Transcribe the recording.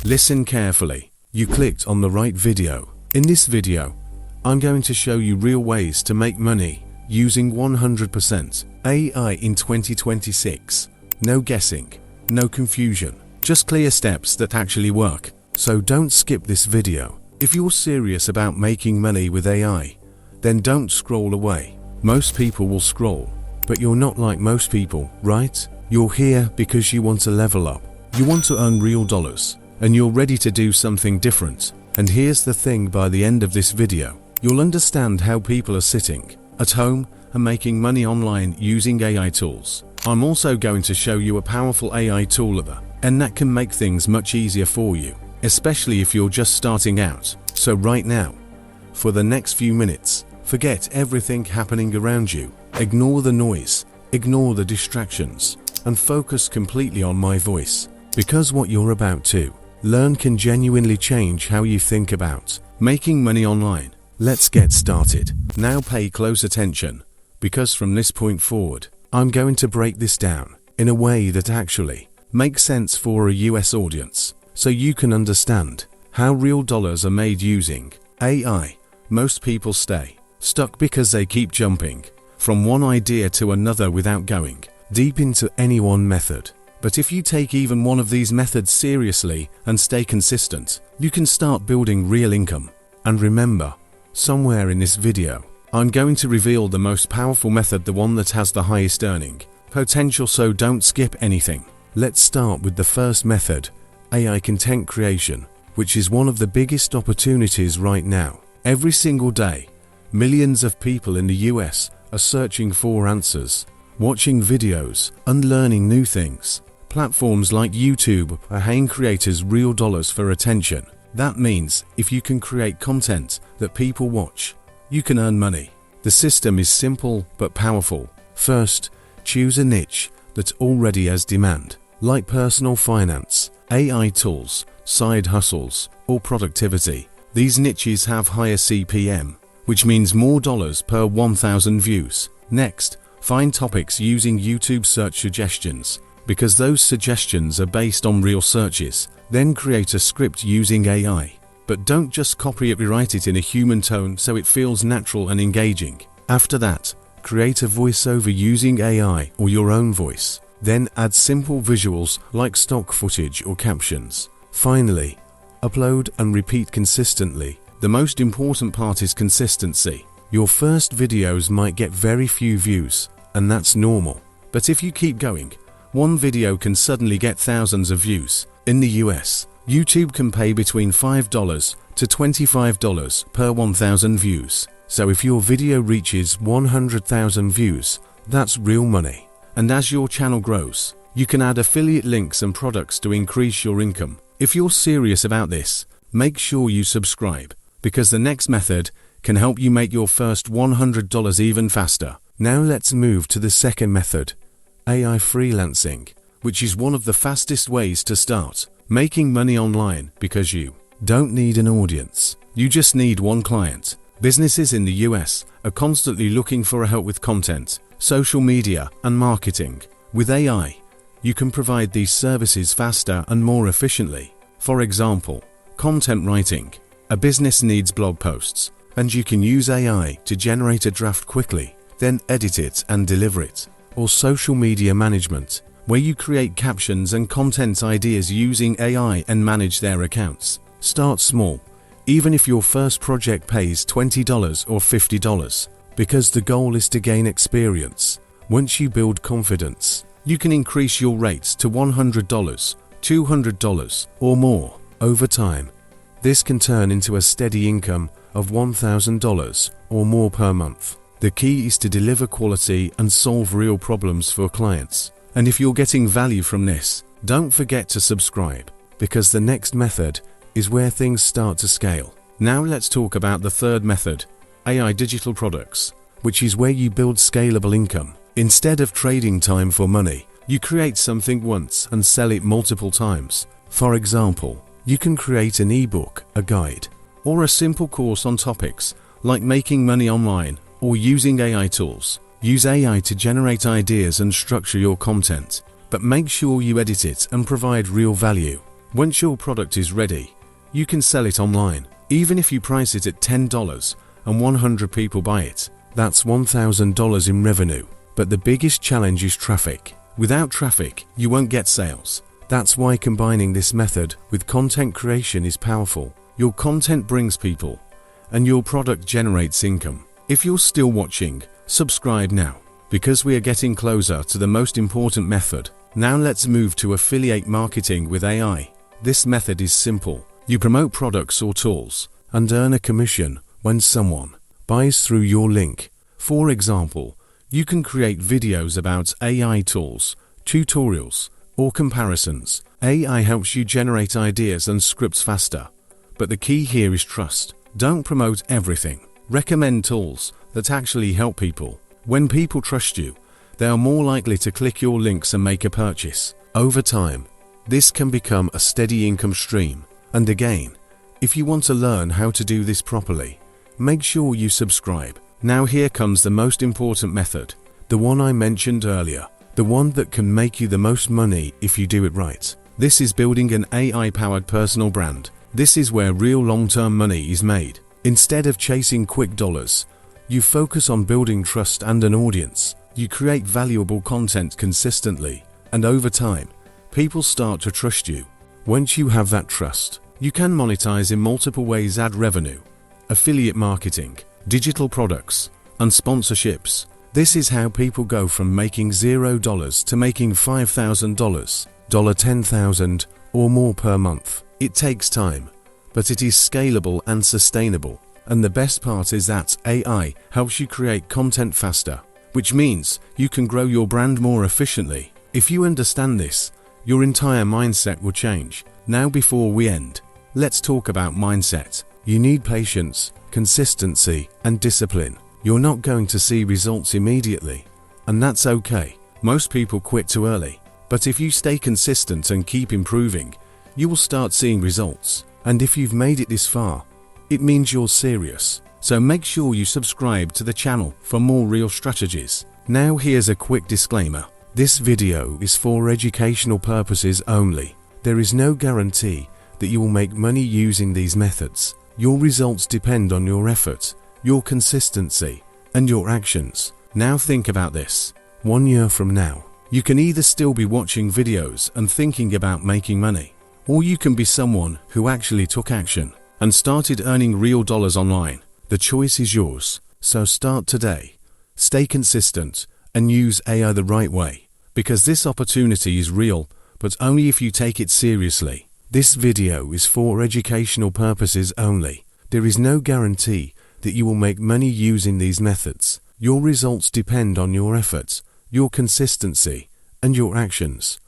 Listen carefully. You clicked on the right video. In this video, I'm going to show you real ways to make money using 100% AI in 2026. No guessing, no confusion, just clear steps that actually work. So don't skip this video. If you're serious about making money with AI, then don't scroll away. Most people will scroll, but you're not like most people, right? You're here because you want to level up. You want to earn real dollars, and you're ready to do something different. And here's the thing, by the end of this video, you'll understand how people are sitting at home and making money online using AI tools. I'm also going to show you a powerful AI tool and that can make things much easier for you, especially if you're just starting out. So right now, for the next few minutes, forget everything happening around you. Ignore the noise, ignore the distractions, and focus completely on my voice. Because what you're about to learn can genuinely change how you think about making money online. Let's get started. Now pay close attention, because from this point forward, I'm going to break this down in a way that actually makes sense for a US audience, so you can understand how real dollars are made using AI. Most people stay stuck because they keep jumping from one idea to another without going deep into any one method. But if you take even one of these methods seriously and stay consistent, you can start building real income. And remember, somewhere in this video, I'm going to reveal the most powerful method, the one that has the highest earning potential, so don't skip anything. Let's start with the first method, AI content creation, which is one of the biggest opportunities right now. Every single day, millions of people in the US are searching for answers, watching videos, and learning new things. Platforms like YouTube are paying creators real dollars for attention. That means if you can create content that people watch, you can earn money. The system is simple but powerful. First, choose a niche that already has demand, like personal finance, AI tools, side hustles, or productivity. These niches have higher CPM, which means more dollars per 1,000 views. Next, find topics using YouTube search suggestions, because those suggestions are based on real searches. Then create a script using AI. But don't just copy it, rewrite it in a human tone so it feels natural and engaging. After that, create a voiceover using AI or your own voice. Then add simple visuals like stock footage or captions. Finally, upload and repeat consistently. The most important part is consistency. Your first videos might get very few views, and that's normal. But if you keep going, one video can suddenly get thousands of views. In the US, YouTube can pay between $5 to $25 per 1,000 views. So if your video reaches 100,000 views, that's real money. And as your channel grows, you can add affiliate links and products to increase your income. If you're serious about this, make sure you subscribe, because the next method can help you make your first $100 even faster. Now let's move to the second method, AI freelancing, which is one of the fastest ways to start making money online, because you don't need an audience. You just need one client. Businesses in the US are constantly looking for help with content, social media, and marketing. With AI, you can provide these services faster and more efficiently. For example, content writing. A business needs blog posts, and you can use AI to generate a draft quickly, then edit it and deliver it. Or social media management, where you create captions and content ideas using AI and manage their accounts. Start small, even if your first project pays $20 or $50, because the goal is to gain experience. Once you build confidence, you can increase your rates to $100, $200, or more. Over time, this can turn into a steady income of $1,000 or more per month. The key is to deliver quality and solve real problems for clients. And if you're getting value from this, don't forget to subscribe, because the next method is where things start to scale. Now let's talk about the third method, AI digital products, which is where you build scalable income. Instead of trading time for money, you create something once and sell it multiple times. For example, you can create an ebook, a guide, or a simple course on topics like making money online or using AI tools. Use AI to generate ideas and structure your content, but make sure you edit it and provide real value. Once your product is ready, you can sell it online. Even if you price it at $10 and 100 people buy it, that's $1,000 in revenue. But the biggest challenge is traffic. Without traffic, you won't get sales. That's why combining this method with content creation is powerful. Your content brings people, and your product generates income. If you're still watching, subscribe now, because we are getting closer to the most important method. Now let's move to affiliate marketing with AI. This method is simple. You promote products or tools and earn a commission when someone buys through your link. For example, you can create videos about AI tools, tutorials, or comparisons. AI helps you generate ideas and scripts faster. But the key here is trust. Don't promote everything. Recommend tools that actually help people. When people trust you, they are more likely to click your links and make a purchase. Over time, this can become a steady income stream. And again, if you want to learn how to do this properly, make sure you subscribe. Now here comes the most important method, the one I mentioned earlier, the one that can make you the most money if you do it right. This is building an AI-powered personal brand. This is where real long-term money is made. Instead of chasing quick dollars, you focus on building trust and an audience. You create valuable content consistently, and over time, people start to trust you. Once you have that trust, you can monetize in multiple ways: add revenue, affiliate marketing, digital products, and sponsorships. This is how people go from making $0 to making $5,000, $10,000 or more per month. It takes time, but it is scalable and sustainable. And the best part is that AI helps you create content faster, which means you can grow your brand more efficiently. If you understand this, your entire mindset will change. Now before we end, let's talk about mindset. You need patience, consistency, and discipline. You're not going to see results immediately, and that's okay. Most people quit too early. But if you stay consistent and keep improving, you will start seeing results. And if you've made it this far, it means you're serious. So make sure you subscribe to the channel for more real strategies. Now here's a quick disclaimer. This video is for educational purposes only. There is no guarantee that you will make money using these methods. Your results depend on your effort, your consistency, and your actions. Now think about this. 1 year from now, you can either still be watching videos and thinking about making money, or you can be someone who actually took action and started earning real dollars online. The choice is yours. So start today. Stay consistent and use AI the right way, because this opportunity is real, but only if you take it seriously. This video is for educational purposes only. There is no guarantee that you will make money using these methods. Your results depend on your efforts, your consistency, and your actions.